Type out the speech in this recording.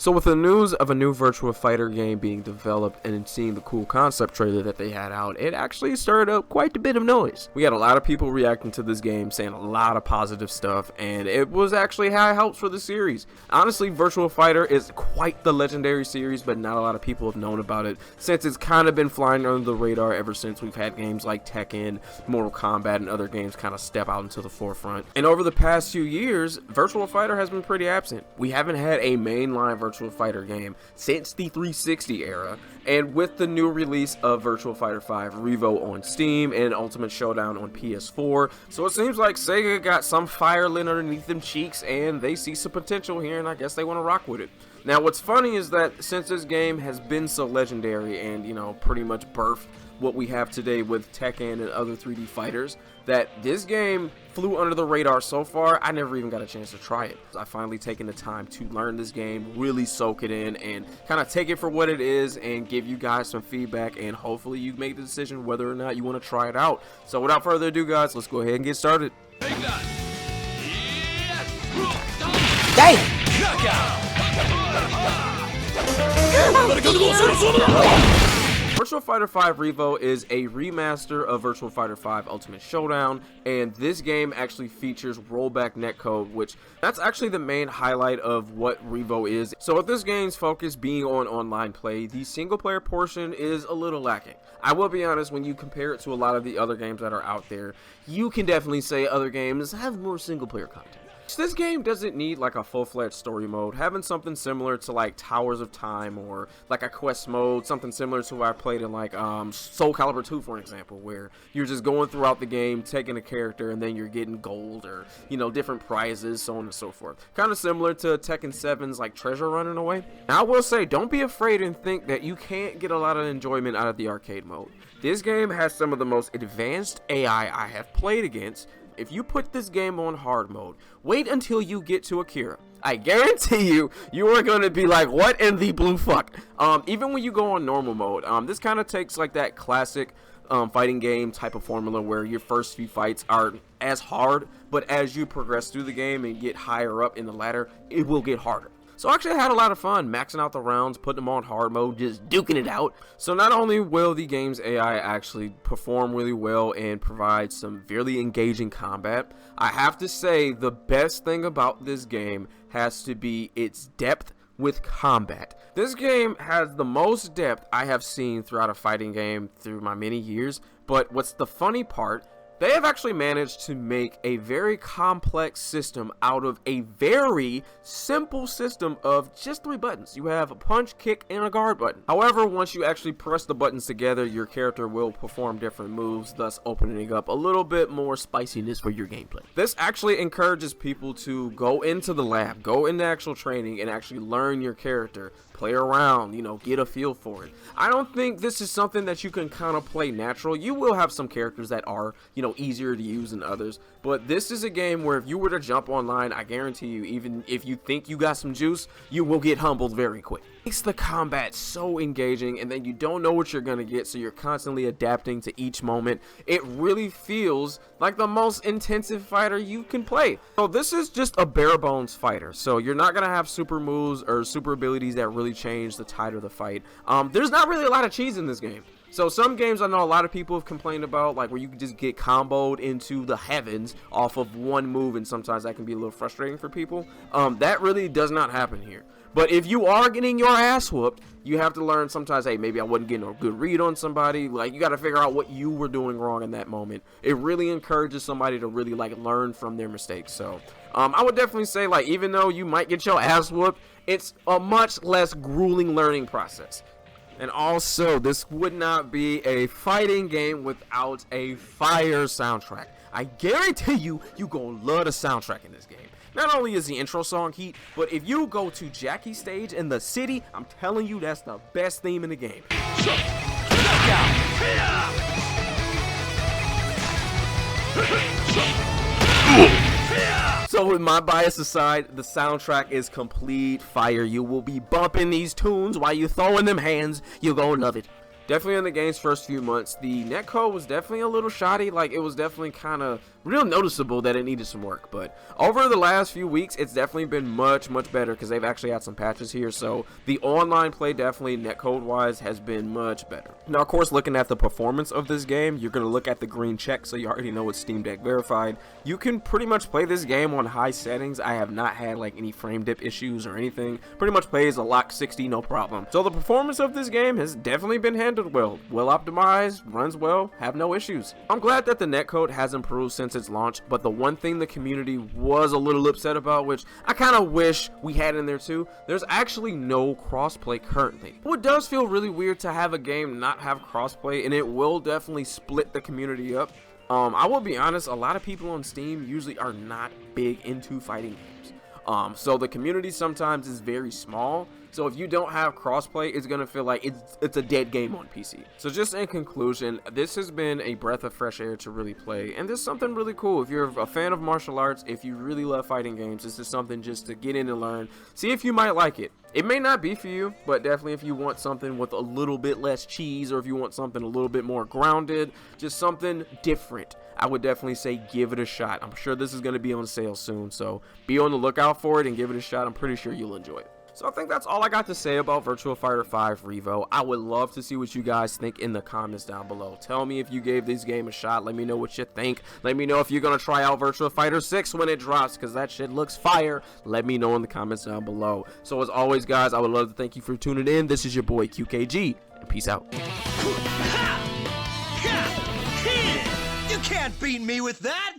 So with the news of a new Virtua Fighter game being developed and seeing the cool concept trailer that they had out, it actually stirred up quite a bit of noise. We had a lot of people reacting to this game, saying a lot of positive stuff, and it was actually high hopes for the series. Honestly, Virtua Fighter is quite the legendary series, but not a lot of people have known about it, since it's kind of been flying under the radar ever since we've had games like Tekken, Mortal Kombat, and other games kind of step out into the forefront. And over the past few years, Virtua Fighter has been pretty absent. We haven't had a mainline Virtua Fighter game since the 360 era, and with the new release of Virtua Fighter 5 R.E.V.O on Steam and Ultimate Showdown on PS4, so it seems like Sega got some fire lit underneath them cheeks and they see some potential here, and I guess they want to rock with it. Now what's funny is that since this game has been so legendary and, you know, pretty much birthed what we have today with Tekken and other 3D fighters, that this game flew under the radar so far, I never even got a chance to try it. I finally taken the time to learn this game, really soak it in, and kind of take it for what it is and give you guys some feedback, and hopefully you make the decision whether or not you want to try it out. So without further ado, guys, let's go ahead and get started. Virtua Fighter 5 R.E.V.O is a remaster of Virtua Fighter 5 Ultimate Showdown, and this game actually features rollback netcode, which that's actually the main highlight of what R.E.V.O is. So with this game's focus being on online play, the single player portion is a little lacking. I will be honest, when you compare it to a lot of the other games that are out there, you can definitely say other games have more single player content. This game doesn't need like a full-fledged story mode. Having something similar to like Towers of Time or like a quest mode, something similar to what I played in like Soul Calibur 2, for example, where you're just going throughout the game, taking a character, and then you're getting gold or, you know, different prizes, so on and so forth. Kind of similar to Tekken 7's like treasure run in a way. Now I will say, don't be afraid and think that you can't get a lot of enjoyment out of the arcade mode. This game has some of the most advanced AI I have played against. If you put this game on hard mode, wait until you get to Akira. I guarantee you, you are going to be like, what in the blue fuck? Even when you go on normal mode, this kind of takes like that classic fighting game type of formula where your first few fights are as hard, but as you progress through the game and get higher up in the ladder, it will get harder. So actually I had a lot of fun maxing out the rounds, putting them on hard mode, just duking it out. So not only will the game's AI actually perform really well and provide some very engaging combat, I have to say the best thing about this game has to be its depth with combat. This game has the most depth I have seen throughout a fighting game through my many years, but what's the funny part, they have actually managed to make a very complex system out of a very simple system of just 3 buttons. You have a punch, kick, and a guard button. However, once you actually press the buttons together, your character will perform different moves, thus opening up a little bit more spiciness for your gameplay. This actually encourages people to go into the lab, go into actual training, and actually learn your character, play around, you know, get a feel for it. I don't think this is something that you can kind of play natural. You will have some characters that are, you know, easier to use than others, but this is a game where if you were to jump online, I guarantee you, even if you think you got some juice, you will get humbled very quick. It makes the combat so engaging, and then you don't know what you're gonna get, so you're constantly adapting to each moment. It really feels like the most intensive fighter you can play. So this is just a bare bones fighter, so you're not gonna have super moves or super abilities that really change the tide of the fight. There's not really a lot of cheese in this game. So some games I know a lot of people have complained about, like where you can just get comboed into the heavens off of one move, and sometimes that can be a little frustrating for people. That really does not happen here. But if you are getting your ass whooped, you have to learn sometimes, hey, maybe I wasn't getting a good read on somebody. Like, you got to figure out what you were doing wrong in that moment. It really encourages somebody to really, like, learn from their mistakes. So, I would definitely say, like, even though you might get your ass whooped, it's a much less grueling learning process. And also, this would not be a fighting game without a fire soundtrack. I guarantee you, you gonna love the soundtrack in this game. Not only is the intro song heat, but if you go to Jackie's stage in the city, I'm telling you, that's the best theme in the game. So with my bias aside, the soundtrack is complete fire. You will be bumping these tunes while you throwing them hands. You're gonna love it. definitely in the game's first few months, the netcode was definitely a little shoddy. Like, it was definitely kind of real noticeable that it needed some work. But over the last few weeks, it's definitely been much better because they've actually had some patches here. So the online play definitely netcode wise has been much better. Now, of course, looking at the performance of this game, you're going to look at the green check, so you already know it's Steam Deck verified. You can pretty much play this game on high settings. I have not had like any frame dip issues or anything. Pretty much plays a lock 60, no problem. So the performance of this game has definitely been handled well optimized, runs well, have no issues. I'm glad that the netcode has improved since its launch, but the one thing the community was a little upset about, which I kind of wish we had in there too, there's actually no crossplay currently. It does feel really weird to have a game not have crossplay, and it will definitely split the community up. I will be honest, a lot of people on Steam usually are not big into fighting games. So the community sometimes is very small. So if you don't have crossplay, it's gonna feel like it's a dead game on PC. So just in conclusion, this has been a breath of fresh air to really play, and this is something really cool. If you're a fan of martial arts, if you really love fighting games, this is something just to get in and learn, see if you might like it. It may not be for you, but definitely if you want something with a little bit less cheese, or if you want something a little bit more grounded, just something different, I would definitely say give it a shot. I'm sure this is going to be on sale soon, so be on the lookout for it and give it a shot. I'm pretty sure you'll enjoy it. So I think that's all I got to say about Virtua Fighter 5 R.E.V.O. I would love to see what you guys think in the comments down below. Tell me if you gave this game a shot. Let me know what you think. Let me know if you're going to try out Virtua Fighter 6 when it drops, because that shit looks fire. Let me know in the comments down below. So as always, guys, I would love to thank you for tuning in. This is your boy QKG, and peace out. You can't beat me with that!